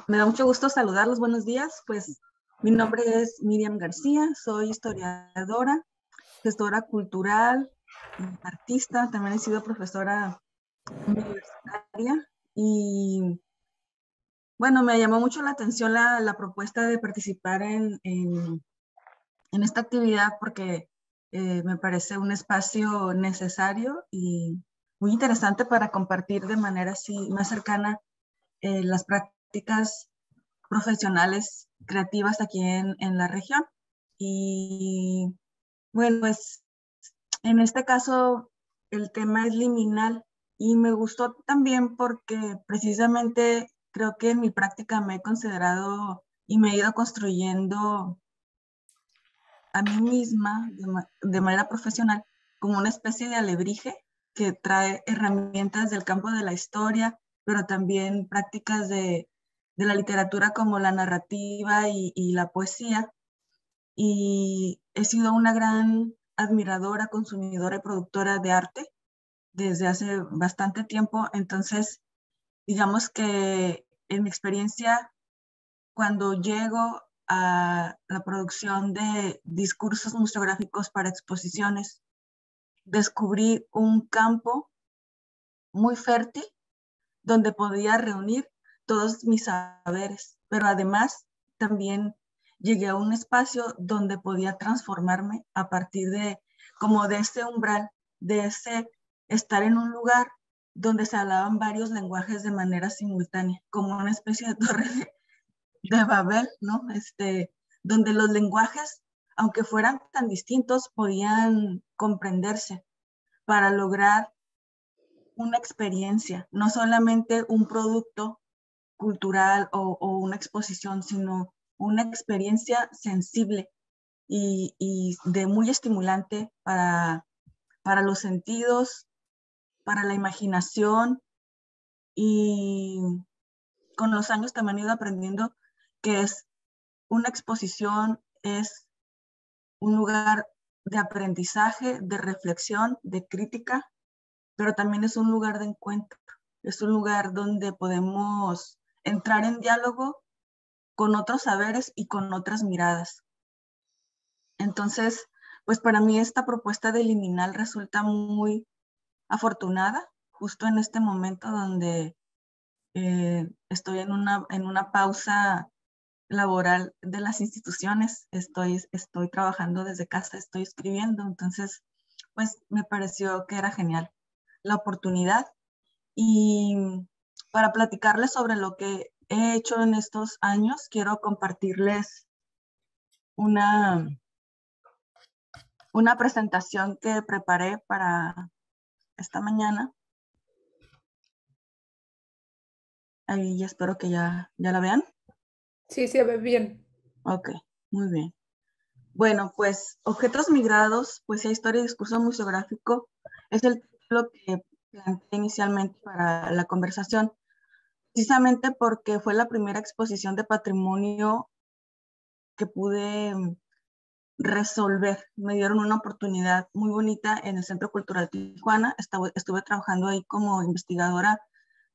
Me da mucho gusto saludarlos. Buenos días. Pues mi nombre es Miriam García, soy historiadora, gestora cultural, artista, también he sido profesora universitaria y bueno, me llamó mucho la atención la propuesta de participar en esta actividad porque me parece un espacio necesario y muy interesante para compartir de manera así más cercana las prácticas profesionales creativas aquí en la región. Y bueno, pues en este caso el tema es liminal y me gustó también porque precisamente creo que en mi práctica me he considerado y me he ido construyendo a mí misma de manera profesional como una especie de alebrije que trae herramientas del campo de la historia, pero también prácticas de la literatura como la narrativa y la poesía. Y he sido una gran admiradora, consumidora y productora de arte desde hace bastante tiempo. Entonces, digamos que en mi experiencia, cuando llego a la producción de discursos museográficos para exposiciones, descubrí un campo muy fértil donde podía reunir todos mis saberes, pero además también llegué a un espacio donde podía transformarme a partir de como de ese umbral, de ese estar en un lugar donde se hablaban varios lenguajes de manera simultánea, como una especie de torre de Babel, ¿no? Donde los lenguajes, aunque fueran tan distintos, podían comprenderse para lograr una experiencia, no solamente un producto cultural o una exposición, sino una experiencia sensible y de muy estimulante para los sentidos, para la imaginación y con los años también he ido aprendiendo que es una exposición, es un lugar de aprendizaje, de reflexión, de crítica, pero también es un lugar de encuentro, es un lugar donde podemos entrar en diálogo con otros saberes y con otras miradas. Entonces, pues para mí esta propuesta de liminal resulta muy afortunada, justo en este momento donde estoy en una pausa laboral de las instituciones, estoy trabajando desde casa, estoy escribiendo, entonces, pues me pareció que era genial la oportunidad. Y para platicarles sobre lo que he hecho en estos años, quiero compartirles una, una presentación que preparé para esta mañana. Ahí espero que ya la vean. Sí, se ve bien. Ok, muy bien. Bueno, pues Objetos Migrados, Poesía, Historia y Discurso Museográfico es el título que planteé inicialmente para la conversación, precisamente porque fue la primera exposición de patrimonio que pude resolver. Me dieron una oportunidad muy bonita en el Centro Cultural Tijuana. Estuve trabajando ahí como investigadora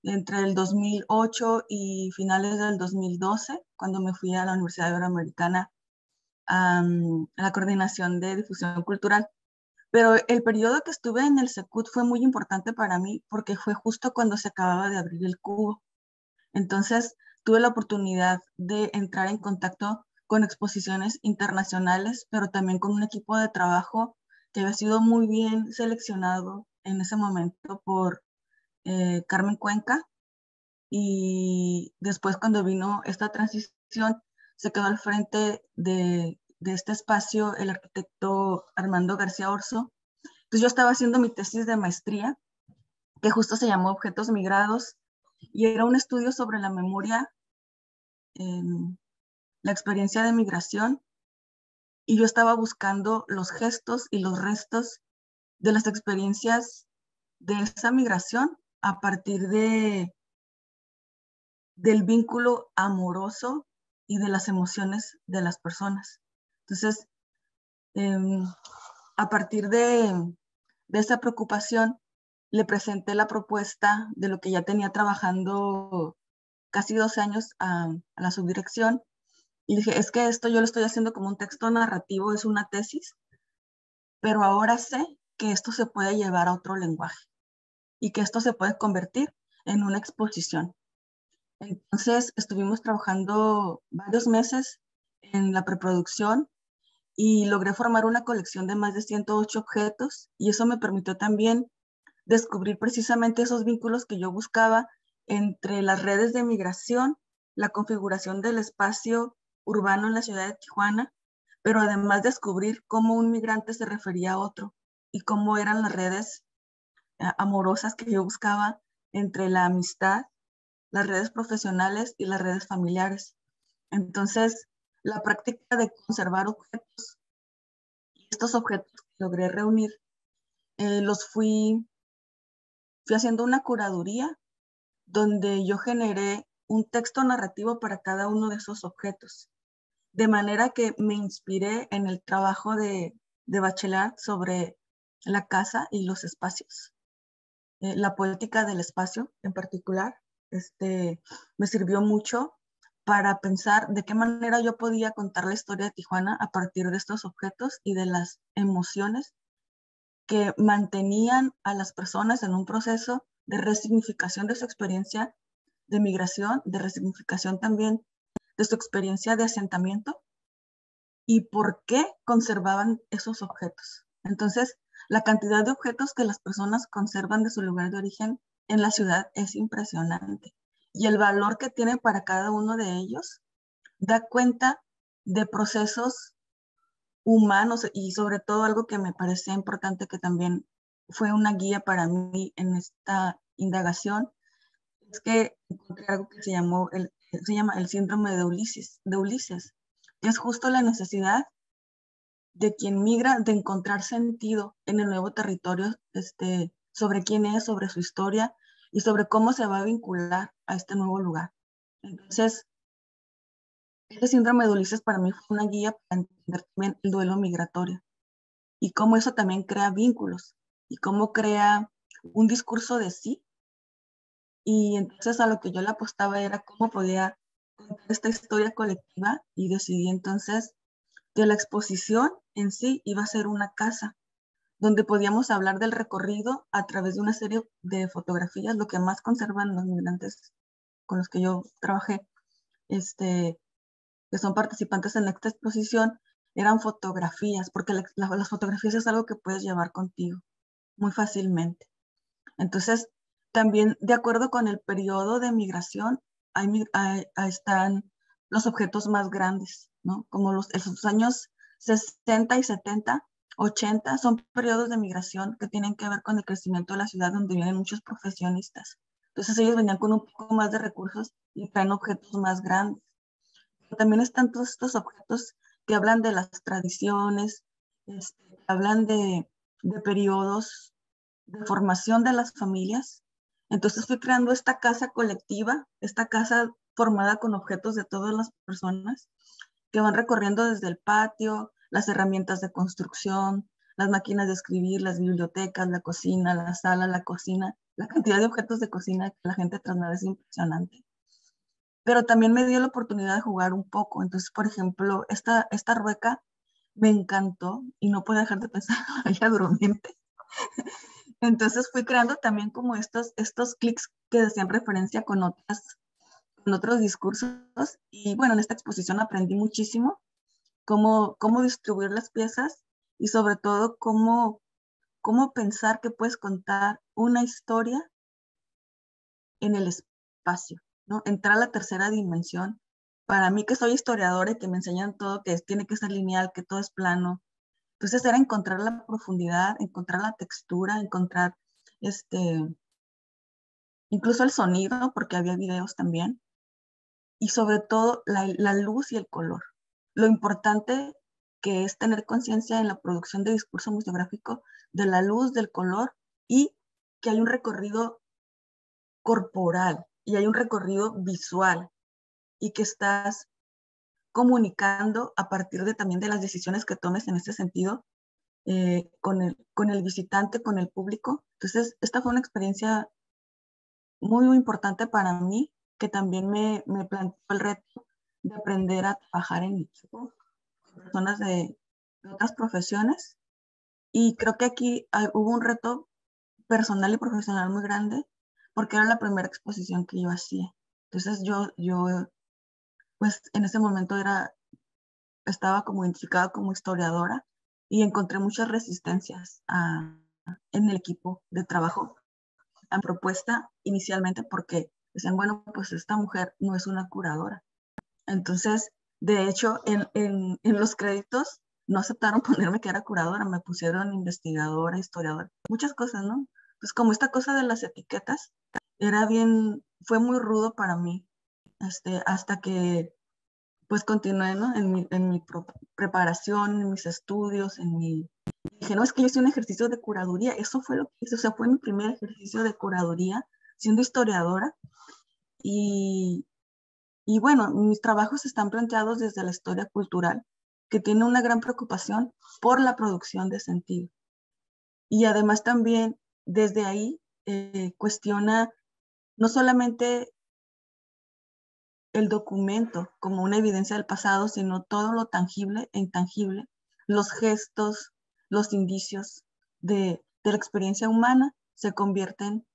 entre el 2008 y finales del 2012, cuando me fui a la Universidad Iberoamericana a la coordinación de difusión cultural. Pero el periodo que estuve en el Secut fue muy importante para mí porque fue justo cuando se acababa de abrir el cubo. Entonces, tuve la oportunidad de entrar en contacto con exposiciones internacionales, pero también con un equipo de trabajo que había sido muy bien seleccionado en ese momento por Carmen Cuenca. Y después, cuando vino esta transición, se quedó al frente de este espacio el arquitecto Armando García Orso. Entonces, yo estaba haciendo mi tesis de maestría, que justo se llamó Objetos Migrados, y era un estudio sobre la memoria en la experiencia de migración y yo estaba buscando los gestos y los restos de las experiencias de esa migración a partir del vínculo amoroso y de las emociones de las personas. Entonces, eh, a partir de esa preocupación, le presenté la propuesta de lo que ya tenía trabajando casi 12 años a la subdirección y dije, es que esto yo lo estoy haciendo como un texto narrativo, es una tesis, pero ahora sé que esto se puede llevar a otro lenguaje y que esto se puede convertir en una exposición. Entonces estuvimos trabajando varios meses en la preproducción y logré formar una colección de más de 108 objetos y eso me permitió también descubrir precisamente esos vínculos que yo buscaba entre las redes de migración, la configuración del espacio urbano en la ciudad de Tijuana, pero además descubrir cómo un migrante se refería a otro y cómo eran las redes amorosas que yo buscaba entre la amistad, las redes profesionales y las redes familiares. Entonces, la práctica de conservar objetos, estos objetos que logré reunir, los fui haciendo una curaduría donde yo generé un texto narrativo para cada uno de esos objetos. De manera que me inspiré en el trabajo de Bachelard sobre la casa y los espacios. La poética del espacio en particular me sirvió mucho para pensar de qué manera yo podía contar la historia de Tijuana a partir de estos objetos y de las emociones que mantenían a las personas en un proceso de resignificación de su experiencia de migración, de resignificación también de su experiencia de asentamiento y por qué conservaban esos objetos. Entonces, la cantidad de objetos que las personas conservan de su lugar de origen en la ciudad es impresionante. Y el valor que tienen para cada uno de ellos da cuenta de procesos humanos y sobre todo algo que me parecía importante que también fue una guía para mí en esta indagación, es que encontré algo que se llama el síndrome de Ulises. Es justo la necesidad de quien migra de encontrar sentido en el nuevo territorio, sobre quién es, sobre su historia y sobre cómo se va a vincular a este nuevo lugar. Entonces, ese síndrome de Ulises para mí fue una guía para entender también el duelo migratorio y cómo eso también crea vínculos y cómo crea un discurso de sí. Y entonces a lo que yo le apostaba era cómo podía contar esta historia colectiva y decidí entonces que la exposición en sí iba a ser una casa donde podíamos hablar del recorrido a través de una serie de fotografías, lo que más conservan los migrantes con los que yo trabajé, que son participantes en esta exposición, eran fotografías, porque las fotografías es algo que puedes llevar contigo muy fácilmente. Entonces, también de acuerdo con el periodo de migración, están los objetos más grandes, ¿no? Como esos años 60 y 70, 80, son periodos de migración que tienen que ver con el crecimiento de la ciudad donde vienen muchos profesionistas. Entonces ellos venían con un poco más de recursos y traen objetos más grandes. Pero también están todos estos objetos que hablan de las tradiciones, hablan de periodos de formación de las familias. Entonces fui creando esta casa colectiva, esta casa formada con objetos de todas las personas que van recorriendo desde el patio, las herramientas de construcción, las máquinas de escribir, las bibliotecas, la cocina, la sala, la cocina. La cantidad de objetos de cocina que la gente traslada es impresionante. Pero también me dio la oportunidad de jugar un poco. Entonces, por ejemplo, esta rueca me encantó y no puedo dejar de pensar en la Bella Durmiente. Entonces fui creando también como estos clics que hacían referencia con otros discursos. Y bueno, en esta exposición aprendí muchísimo cómo distribuir las piezas y sobre todo cómo pensar que puedes contar una historia en el espacio, ¿no? Entrar a la tercera dimensión. Para mí que soy historiadora y que me enseñan todo, que tiene que ser lineal, que todo es plano. Entonces era encontrar la profundidad, encontrar la textura, encontrar incluso el sonido, porque había videos también, y sobre todo la luz y el color. Lo importante que es tener conciencia en la producción de discurso museográfico de la luz, del color y que hay un recorrido corporal y hay un recorrido visual y que estás comunicando a partir de también de las decisiones que tomes en este sentido con el visitante, con el público. Entonces, esta fue una experiencia muy, muy importante para mí que también me planteó el reto de aprender a trabajar en equipo con personas de otras profesiones. Y creo que aquí hubo un reto personal y profesional muy grande porque era la primera exposición que yo hacía. Entonces pues en ese momento estaba como identificada como historiadora y encontré muchas resistencias en el equipo de trabajo a mi propuesta inicialmente porque decían, bueno, pues esta mujer no es una curadora. Entonces, de hecho, en los créditos no aceptaron ponerme que era curadora, me pusieron investigadora, historiadora, muchas cosas, ¿no? Pues como esta cosa de las etiquetas fue muy rudo para mí, hasta que pues continué, ¿no? En mi preparación, en mis estudios, dije, no, es que yo hice un ejercicio de curaduría, eso fue lo que hice, o sea, fue mi primer ejercicio de curaduría siendo historiadora y, y bueno, mis trabajos están planteados desde la historia cultural, que tiene una gran preocupación por la producción de sentido. Y además también desde ahí cuestiona no solamente el documento como una evidencia del pasado, sino todo lo tangible e intangible, los gestos, los indicios de la experiencia humana se convierten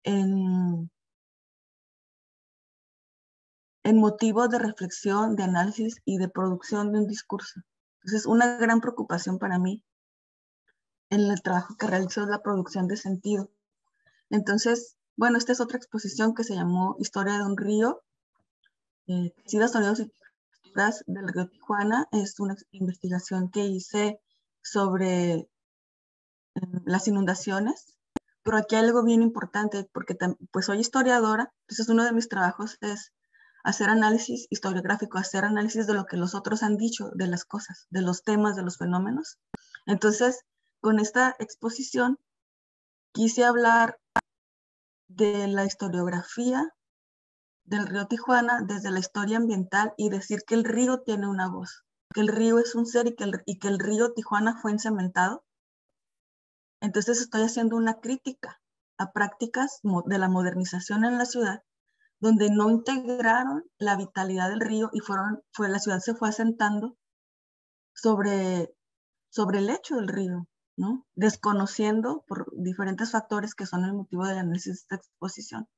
en, en motivo de reflexión, de análisis y de producción de un discurso. Entonces, una gran preocupación para mí en el trabajo que realizo es la producción de sentido. Entonces, bueno, esta es otra exposición que se llamó Historia de un río, Tejidos, Sonidos y Texturas del río Tijuana. Es una investigación que hice sobre las inundaciones, pero aquí hay algo bien importante, porque pues soy historiadora, entonces uno de mis trabajos es hacer análisis historiográfico, hacer análisis de lo que los otros han dicho, de las cosas, de los temas, de los fenómenos. Entonces, con esta exposición quise hablar de la historiografía del río Tijuana desde la historia ambiental y decir que el río tiene una voz, que el río es un ser y que el río Tijuana fue encementado. Entonces estoy haciendo una crítica a prácticas de la modernización en la ciudad, donde no integraron la vitalidad del río y la ciudad se fue asentando sobre, sobre el lecho del río, ¿no? Desconociendo por diferentes factores que son el motivo del análisis de esta exposición.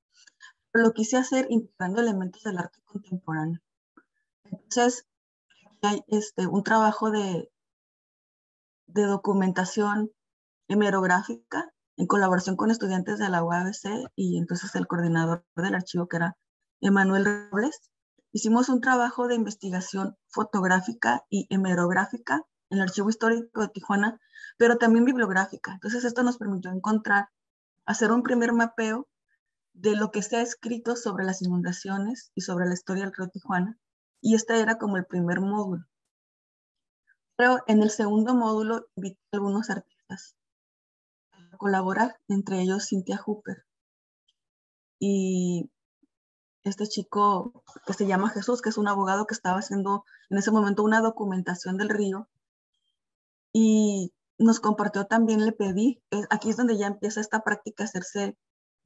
Pero lo quise hacer integrando elementos del arte contemporáneo. Entonces, hay un trabajo de documentación hemerográfica en colaboración con estudiantes de la UABC y entonces el coordinador del archivo que era Emanuel Robles. Hicimos un trabajo de investigación fotográfica y hemerográfica en el Archivo Histórico de Tijuana, pero también bibliográfica. Entonces esto nos permitió hacer un primer mapeo de lo que se ha escrito sobre las inundaciones y sobre la historia del río Tijuana. Y este era como el primer módulo. Pero en el segundo módulo invité a algunos artistas a colaborar, entre ellos Cynthia Hooper y este chico que se llama Jesús, que es un abogado que estaba haciendo en ese momento una documentación del río y nos compartió también, le pedí, aquí es donde ya empieza esta práctica hacerse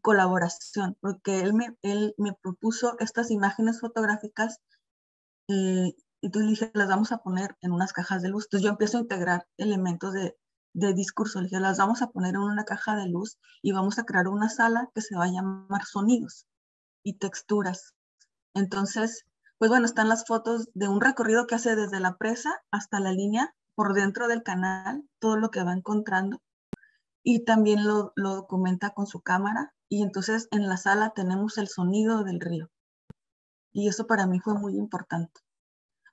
colaboración, porque él me propuso estas imágenes fotográficas y entonces le dije, las vamos a poner en unas cajas de luz. Entonces yo empiezo a integrar elementos de discurso. Le dije, las vamos a poner en una caja de luz y vamos a crear una sala que se va a llamar sonidos y texturas. Entonces, pues bueno, están las fotos de un recorrido que hace desde la presa hasta la línea por dentro del canal, todo lo que va encontrando. Y también lo documenta con su cámara. Y entonces en la sala tenemos el sonido del río. Y eso para mí fue muy importante,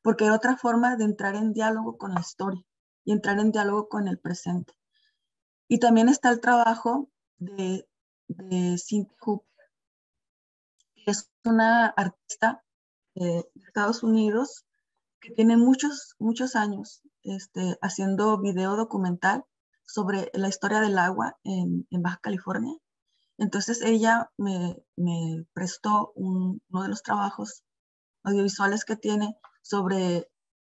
porque era otra forma de entrar en diálogo con la historia y entrar en diálogo con el presente. Y también está el trabajo de Cynthia Hooper, que es una artista de Estados Unidos que tiene muchos años haciendo video documental sobre la historia del agua en Baja California. Entonces ella me prestó uno de los trabajos audiovisuales que tiene sobre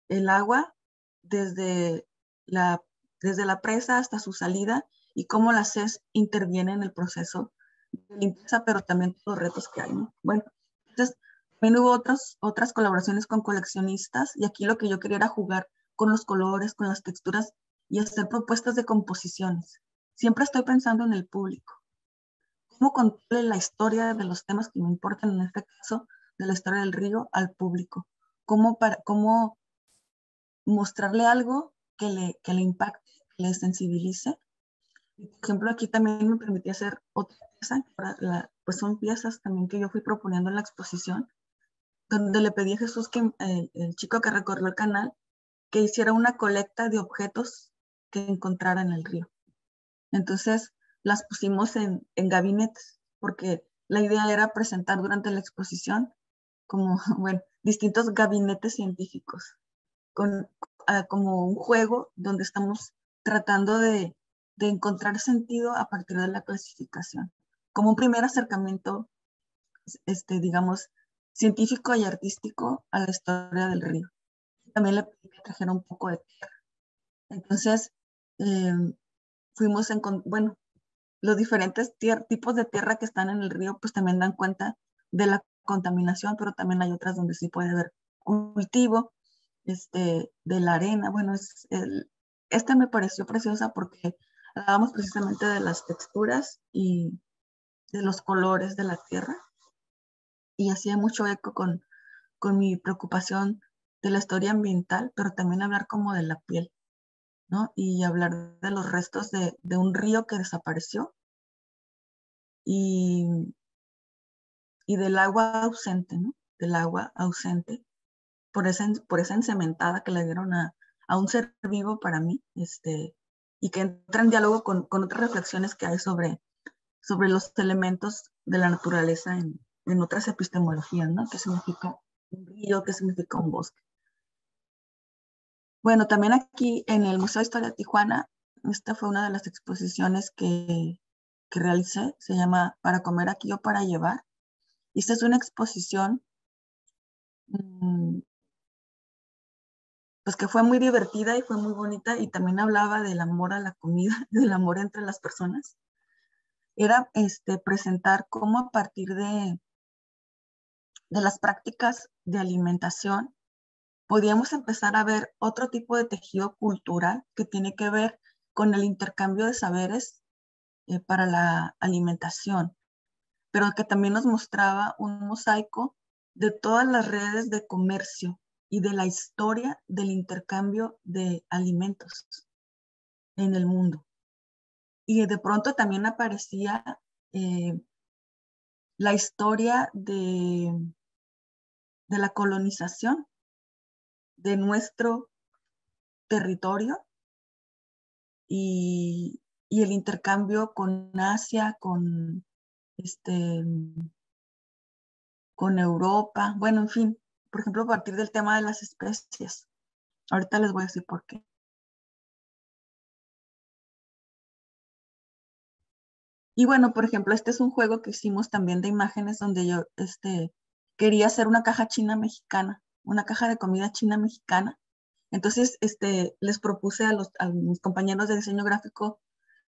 el agua desde la, desde la presa hasta su salida y cómo la CES interviene en el proceso de limpieza, pero también los retos que hay, ¿no? Bueno, Entonces, también hubo otras colaboraciones con coleccionistas y aquí lo que yo quería era jugar con los colores, con las texturas y hacer propuestas de composiciones. Siempre estoy pensando en el público. ¿Cómo contarle la historia de los temas que me importan, en este caso, de la historia del río, al público? ¿Cómo mostrarle algo que le impacte, que le sensibilice? Por ejemplo, aquí también me permití hacer otra pieza, pues son piezas también que yo fui proponiendo en la exposición, donde le pedí a Jesús, que el chico que recorrió el canal, que hiciera una colecta de objetos que encontrara en el río. Entonces las pusimos en gabinetes, porque la idea era presentar durante la exposición como, bueno, distintos gabinetes científicos, como un juego donde estamos tratando de encontrar sentido a partir de la clasificación, como un primer acercamiento, digamos, científico y artístico a la historia del río. También le pedí que trajera un poco de tierra. Entonces, eh, fuimos bueno, los diferentes tipos de tierra que están en el río, pues también dan cuenta de la contaminación, pero también hay otras donde sí puede haber cultivo, de la arena. Bueno, esta me pareció preciosa porque hablábamos precisamente de las texturas y de los colores de la tierra, y hacía mucho eco con mi preocupación de la historia ambiental, pero también hablar como de la piel, ¿no? Y hablar de los restos de un río que desapareció y, y del agua ausente, ¿no? Del agua ausente, por esa encementada que le dieron a un ser vivo para mí, y que entra en diálogo con otras reflexiones que hay sobre los elementos de la naturaleza en otras epistemologías, ¿no? ¿Qué significa un río? ¿Qué significa un bosque? Bueno, también aquí en el Museo de Historia de Tijuana, esta fue una de las exposiciones que realicé, se llama Para comer aquí o para llevar. Y esta es una exposición, pues que fue muy divertida y fue muy bonita, y también hablaba del amor a la comida, del amor entre las personas. Era presentar cómo a partir de las prácticas de alimentación podíamos empezar a ver otro tipo de tejido cultural que tiene que ver con el intercambio de saberes para la alimentación, pero que también nos mostraba un mosaico de todas las redes de comercio y de la historia del intercambio de alimentos en el mundo. Y de pronto también aparecía eh, la historia de la colonización de nuestro territorio y el intercambio con Asia, este, con Europa, bueno, en fin, por ejemplo, a partir del tema de las especies. Ahorita les voy a decir por qué. Y bueno, por ejemplo, este es un juego que hicimos también de imágenes donde yo quería hacer una caja china mexicana, una caja de comida china mexicana. Entonces, les propuse a mis compañeros de diseño gráfico,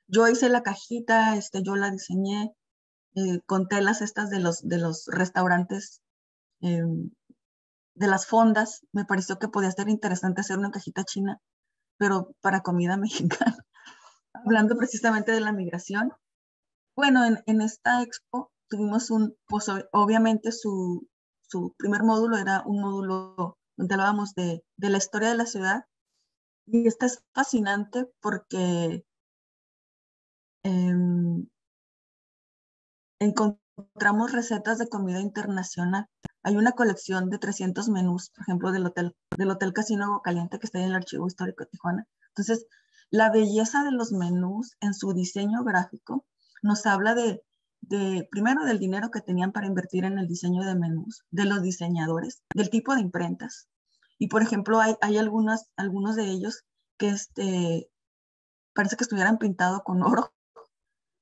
yo hice la cajita, yo la diseñé con telas estas de los restaurantes, eh, de las fondas. Me pareció que podía ser interesante hacer una cajita china, pero para comida mexicana, hablando precisamente de la migración. Bueno, en esta expo tuvimos pues obviamente su primer módulo era un módulo donde hablábamos de la historia de la ciudad, y esta es fascinante porque eh, encontramos recetas de comida internacional. Hay una colección de 300 menús, por ejemplo, del Hotel Casino Agua Caliente, que está en el Archivo Histórico de Tijuana. Entonces, la belleza de los menús en su diseño gráfico nos habla primero, del dinero que tenían para invertir en el diseño de menús, de los diseñadores, del tipo de imprentas. Y, por ejemplo, hay algunos de ellos que parece que estuvieran pintados con oro.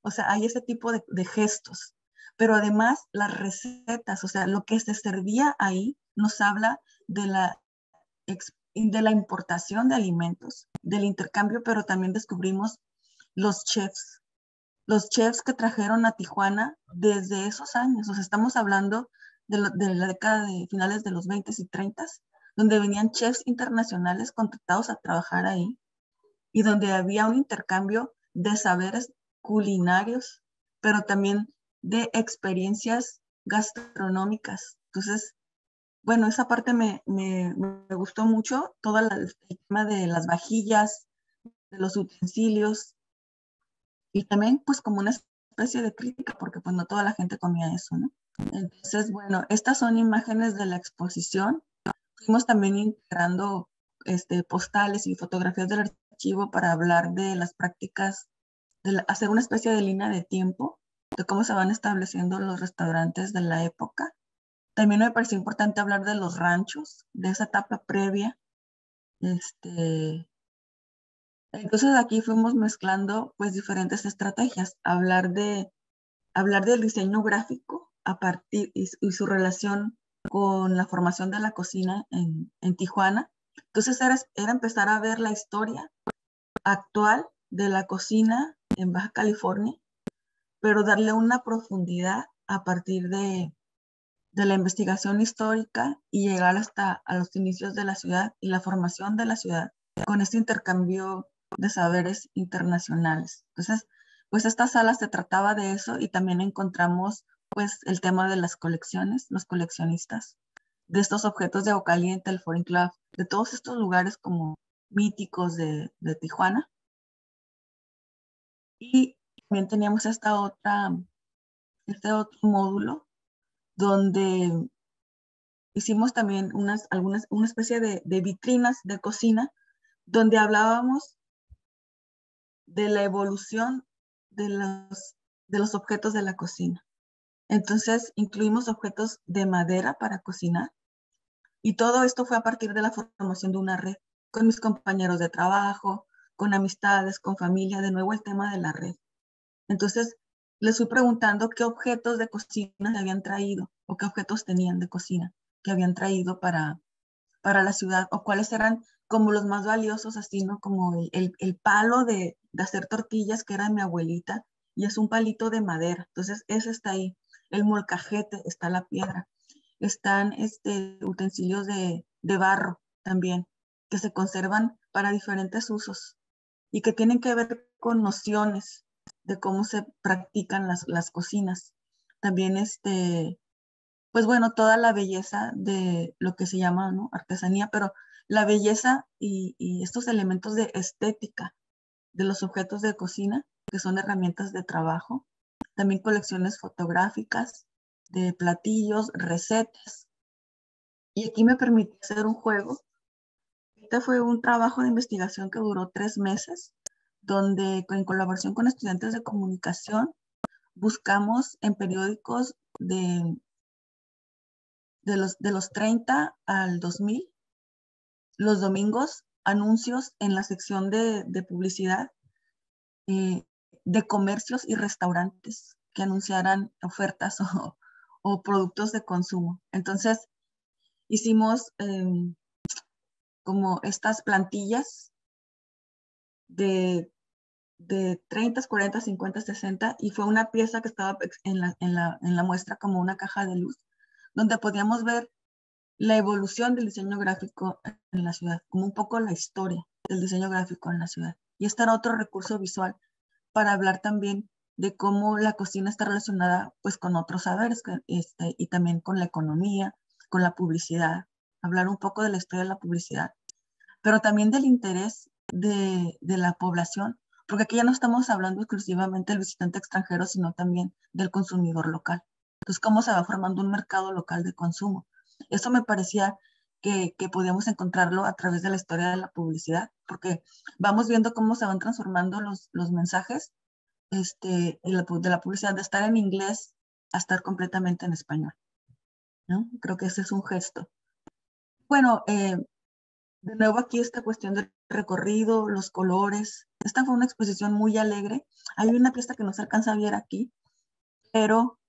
O sea, hay ese tipo de gestos. Pero además, las recetas, o sea, lo que se servía ahí nos habla de la importación de alimentos, del intercambio, pero también descubrimos los chefs que trajeron a Tijuana desde esos años. O sea, estamos hablando de la década de finales de los 20 y 30, donde venían chefs internacionales contratados a trabajar ahí y donde había un intercambio de saberes culinarios, pero también de experiencias gastronómicas. Entonces, bueno, esa parte me gustó mucho, todo el tema de las vajillas, de los utensilios, y también pues como una especie de crítica, porque pues no toda la gente comía eso, ¿no? Entonces, bueno, estas son imágenes de la exposición. Fuimos también integrando postales y fotografías del archivo para hablar de las prácticas, hacer una especie de línea de tiempo de cómo se van estableciendo los restaurantes de la época. También me pareció importante hablar de los ranchos, de esa etapa previa. Entonces aquí fuimos mezclando pues diferentes estrategias, hablar del diseño gráfico a partir y su relación con la formación de la cocina en Tijuana. Entonces era empezar a ver la historia actual de la cocina en Baja California, pero darle una profundidad a partir de la investigación histórica y llegar hasta a los inicios de la ciudad y la formación de la ciudad con este intercambio de saberes internacionales. Entonces, pues esta sala se trataba de eso y también encontramos pues el tema de las colecciones, los coleccionistas, de estos objetos de agua caliente, el Foreign Club, de todos estos lugares como míticos de Tijuana. Y también teníamos este otro módulo donde hicimos también una especie de vitrinas de cocina donde hablábamos de la evolución de los objetos de la cocina. Entonces, incluimos objetos de madera para cocinar y todo esto fue a partir de la formación de una red con mis compañeros de trabajo, con amistades, con familia, de nuevo el tema de la red. Entonces, les fui preguntando qué objetos de cocina se habían traído o qué objetos tenían de cocina que habían traído para la ciudad o cuáles eran como los más valiosos, así, ¿no? Como el palo de hacer tortillas que era de mi abuelita y es un palito de madera. Entonces, ese está ahí. El molcajete, está la piedra. Están utensilios de barro también, que se conservan para diferentes usos y que tienen que ver con nociones de cómo se practican las cocinas. También pues bueno, toda la belleza de lo que se llama, ¿no?, artesanía, pero la belleza y estos elementos de estética de los objetos de cocina, que son herramientas de trabajo, también colecciones fotográficas de platillos, recetas. Y aquí me permití hacer un juego. Este fue un trabajo de investigación que duró 3 meses, donde en colaboración con estudiantes de comunicación buscamos en periódicos de los 30 al 2000, los domingos, anuncios en la sección de publicidad de comercios y restaurantes que anunciaran ofertas o productos de consumo. Entonces, hicimos como estas plantillas de 30, 40, 50, 60 y fue una pieza que estaba en la muestra como una caja de luz, donde podíamos ver la evolución del diseño gráfico en la ciudad, como un poco la historia del diseño gráfico en la ciudad. Y este era otro recurso visual para hablar también de cómo la cocina está relacionada pues con otros saberes y también con la economía, con la publicidad, hablar un poco de la historia de la publicidad, pero también del interés de la población, porque aquí ya no estamos hablando exclusivamente del visitante extranjero, sino también del consumidor local. Entonces, cómo se va formando un mercado local de consumo. Eso me parecía que podíamos encontrarlo a través de la historia de la publicidad, porque vamos viendo cómo se van transformando los mensajes de la publicidad, de estar en inglés a estar completamente en español, ¿no? Creo que ese es un gesto. Bueno, de nuevo aquí esta cuestión del recorrido, los colores. Esta fue una exposición muy alegre. Hay una pieza que no se alcanza a ver aquí, pero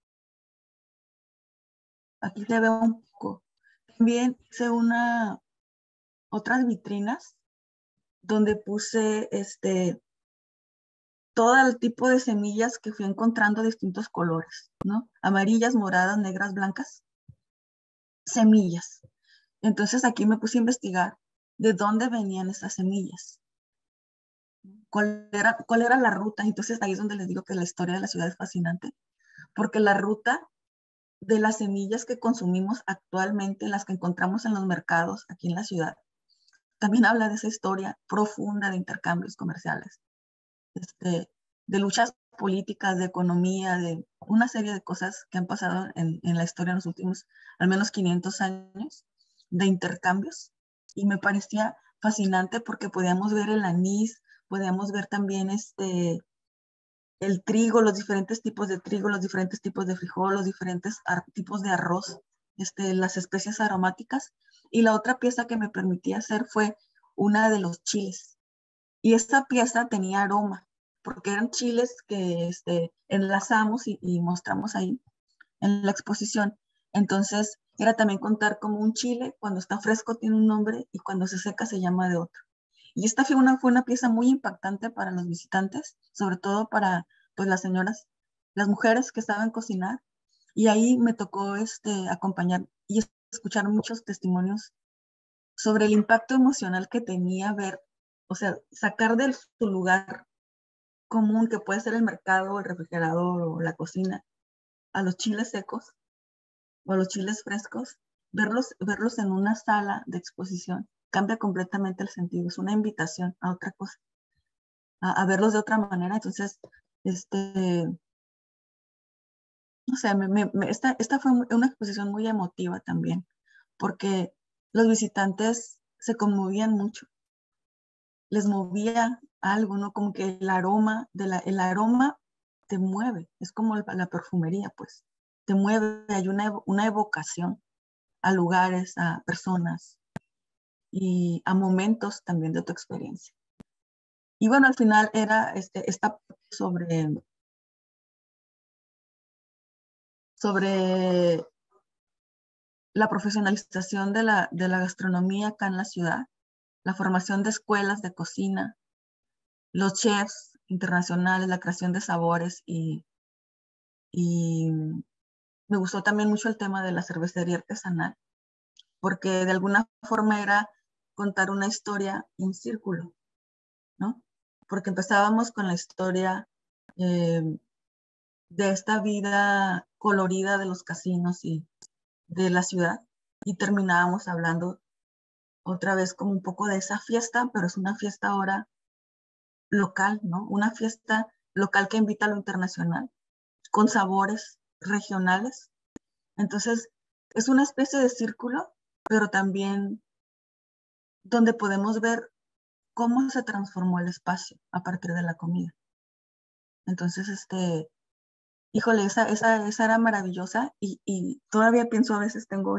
aquí se ve un poco. También hice otras vitrinas donde puse todo el tipo de semillas que fui encontrando de distintos colores, ¿no? Amarillas, moradas, negras, blancas. semillas. Entonces aquí me puse a investigar de dónde venían esas semillas, cuál era la ruta. Entonces ahí es donde les digo que la historia de la ciudad es fascinante, porque la ruta de las semillas que consumimos actualmente, las que encontramos en los mercados aquí en la ciudad, también habla de esa historia profunda de intercambios comerciales, de luchas políticas, de economía, de una serie de cosas que han pasado en la historia en los últimos al menos 500 años de intercambios. Y me parecía fascinante porque podíamos ver el anís, podíamos ver también el trigo, los diferentes tipos de trigo, los diferentes tipos de frijol, los diferentes tipos de arroz, las especias aromáticas. Y la otra pieza que me permitía hacer fue una de los chiles. Y esta pieza tenía aroma, porque eran chiles que enlazamos y mostramos ahí en la exposición. Entonces, era también contar como un chile, cuando está fresco tiene un nombre y cuando se seca se llama de otro. Y esta fue una pieza muy impactante para los visitantes, sobre todo para pues, las señoras, las mujeres que saben cocinar. Y ahí me tocó acompañar y escuchar muchos testimonios sobre el impacto emocional que tenía ver, o sea, sacar de su lugar común, que puede ser el mercado, el refrigerador o la cocina, a los chiles secos o a los chiles frescos, verlos en una sala de exposición, cambia completamente el sentido, es una invitación a otra cosa, a verlos de otra manera. Entonces, no sé, esta fue una exposición muy emotiva también, porque los visitantes se conmovían mucho, les movía algo, ¿no? Como que el aroma te mueve, es como la perfumería, pues, te mueve, hay una evocación a lugares, a personas y a momentos también de tu experiencia. Y bueno, al final era esta sobre la profesionalización de la gastronomía acá en la ciudad, la formación de escuelas de cocina, los chefs internacionales, la creación de sabores y me gustó también mucho el tema de la cervecería artesanal, porque de alguna forma era contar una historia en círculo, ¿no? Porque empezábamos con la historia eh, de esta vida colorida de los casinos y de la ciudad y terminábamos hablando otra vez como un poco de esa fiesta, pero es una fiesta ahora local, ¿no? Una fiesta local que invita a lo internacional, con sabores regionales. Entonces, es una especie de círculo, pero también donde podemos ver cómo se transformó el espacio a partir de la comida. Entonces, híjole, esa era maravillosa y todavía pienso a veces, tengo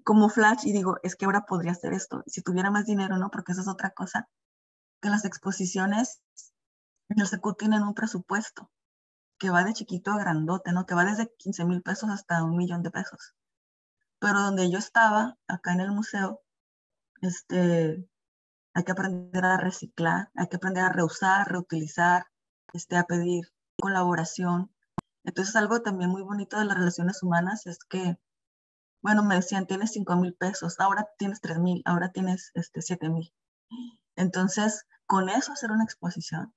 como flash y digo, es que ahora podría hacer esto, si tuviera más dinero, ¿no? Porque eso es otra cosa, que las exposiciones en el Secut tienen un presupuesto que va de chiquito a grandote, ¿no? Que va desde 15,000 pesos hasta 1,000,000 de pesos. Pero donde yo estaba, acá en el museo, hay que aprender a reciclar, hay que aprender a reusar, reutilizar, a pedir colaboración. Entonces, algo también muy bonito de las relaciones humanas es que, bueno, me decían, tienes 5,000 pesos, ahora tienes 3,000, ahora tienes 7,000. Entonces, con eso hacer una exposición,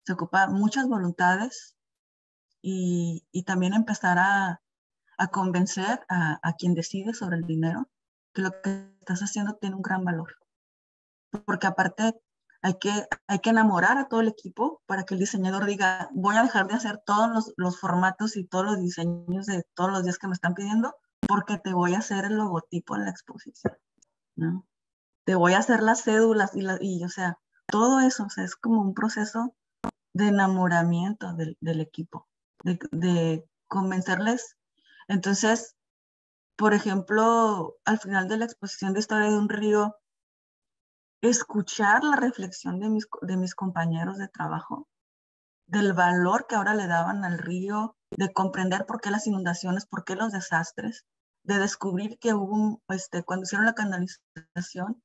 se ocupa muchas voluntades y también empezar a convencer a quien decide sobre el dinero que lo que estás haciendo tiene un gran valor. Porque aparte hay que enamorar a todo el equipo para que el diseñador diga, voy a dejar de hacer todos los formatos y todos los diseños de todos los días que me están pidiendo, porque te voy a hacer el logotipo en la exposición, ¿no? Te voy a hacer las cédulas o sea, todo eso, o sea, es como un proceso de enamoramiento del equipo, de convencerles. Entonces, por ejemplo, al final de la exposición de Historia de un Río, escuchar la reflexión de mis compañeros de trabajo, del valor que ahora le daban al río, de comprender por qué las inundaciones, por qué los desastres, de descubrir que hubo, cuando hicieron la canalización,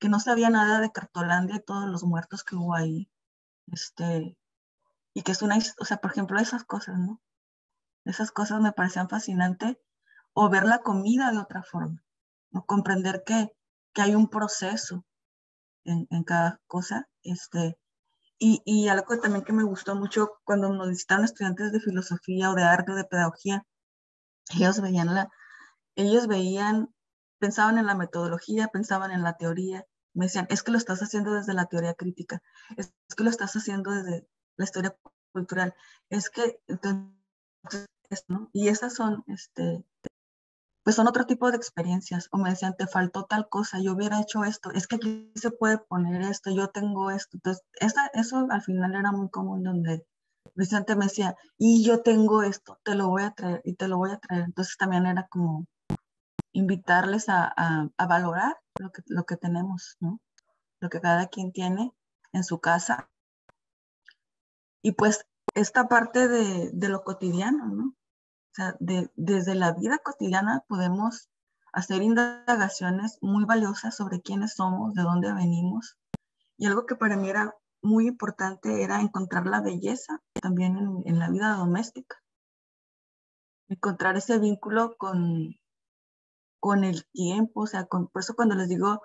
que no sabía nada de Cartolandia y todos los muertos que hubo ahí, y que es o sea, por ejemplo, esas cosas, ¿no? Esas cosas me parecían fascinantes o ver la comida de otra forma, ¿no? Comprender que hay un proceso en cada cosa. Y algo también que me gustó mucho cuando nos visitaron estudiantes de filosofía o de arte o de pedagogía, ellos veían, pensaban en la metodología, pensaban en la teoría, me decían, es que lo estás haciendo desde la teoría crítica, es que lo estás haciendo desde la historia cultural, es que, entonces, ¿no? Y esas son, pues son otro tipo de experiencias, o me decían, te faltó tal cosa, yo hubiera hecho esto, es que aquí se puede poner esto, yo tengo esto. Entonces, eso al final era muy común, donde Vicente me decía, y yo tengo esto, te lo voy a traer, y te lo voy a traer. Entonces también era como invitarles a valorar lo que tenemos, ¿no? Lo que cada quien tiene en su casa. Y pues esta parte de lo cotidiano, ¿no? O sea, desde la vida cotidiana podemos hacer indagaciones muy valiosas sobre quiénes somos, de dónde venimos. Y algo que para mí era muy importante era encontrar la belleza también en la vida doméstica. Encontrar ese vínculo con el tiempo. O sea, por eso cuando les digo,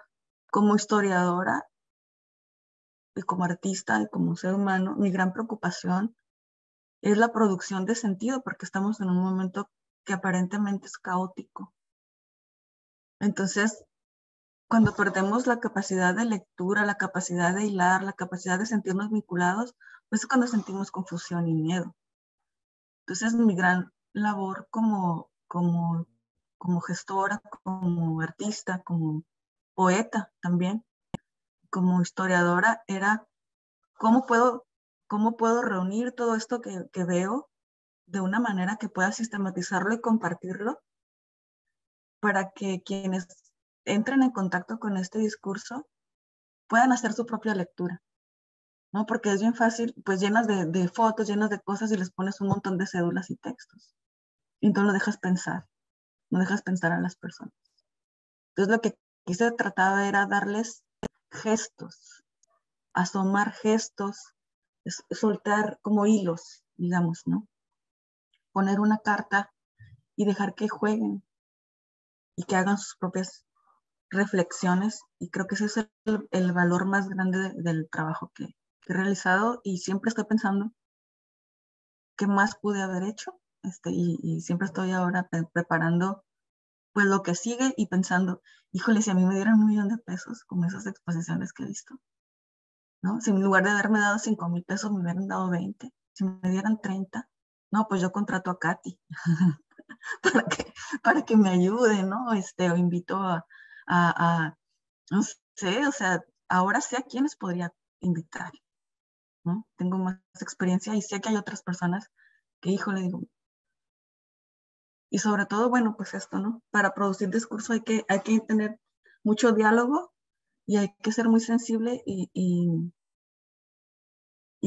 como historiadora y como artista y como ser humano, mi gran preocupación es la producción de sentido, porque estamos en un momento que aparentemente es caótico. Entonces, cuando perdemos la capacidad de lectura, la capacidad de hilar, la capacidad de sentirnos vinculados, pues es cuando sentimos confusión y miedo. Entonces, mi gran labor como gestora, como artista, como poeta también, como historiadora, era cómo puedo reunir todo esto que veo de una manera que pueda sistematizarlo y compartirlo para que quienes entren en contacto con este discurso puedan hacer su propia lectura, ¿no? Porque es bien fácil, pues llenas de fotos, llenas de cosas y les pones un montón de cédulas y textos. Y entonces no dejas pensar a las personas. Entonces lo que quise tratar era darles gestos, asomar gestos, soltar como hilos, digamos, ¿no? Poner una carta y dejar que jueguen y que hagan sus propias reflexiones. Y creo que ese es el valor más grande del trabajo que he realizado, y siempre estoy pensando qué más pude haber hecho, y siempre estoy ahora preparando pues lo que sigue y pensando, híjole, si a mí me dieran 1,000,000 de pesos con esas exposiciones que he visto, ¿no? Si en lugar de haberme dado 5,000 pesos me hubieran dado 20, si me dieran 30, no, pues yo contrato a Katy para que, para que me ayude, ¿no? O invito no sé, o sea, ahora sé a quiénes podría invitar, ¿no? Tengo más experiencia y sé que hay otras personas que, híjole, digo, y sobre todo, bueno, pues esto, ¿no? Para producir discurso hay que tener mucho diálogo y hay que ser muy sensible, y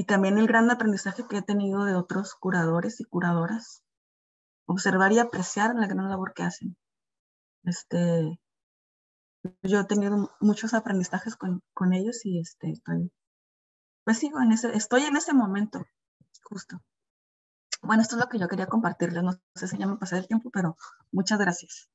también el gran aprendizaje que he tenido de otros curadores y curadoras, observar y apreciar la gran labor que hacen. Yo he tenido muchos aprendizajes con ellos y pues sigo estoy en ese momento, justo. Bueno, esto es lo que yo quería compartirles. No sé si ya me pasé el tiempo, pero muchas gracias.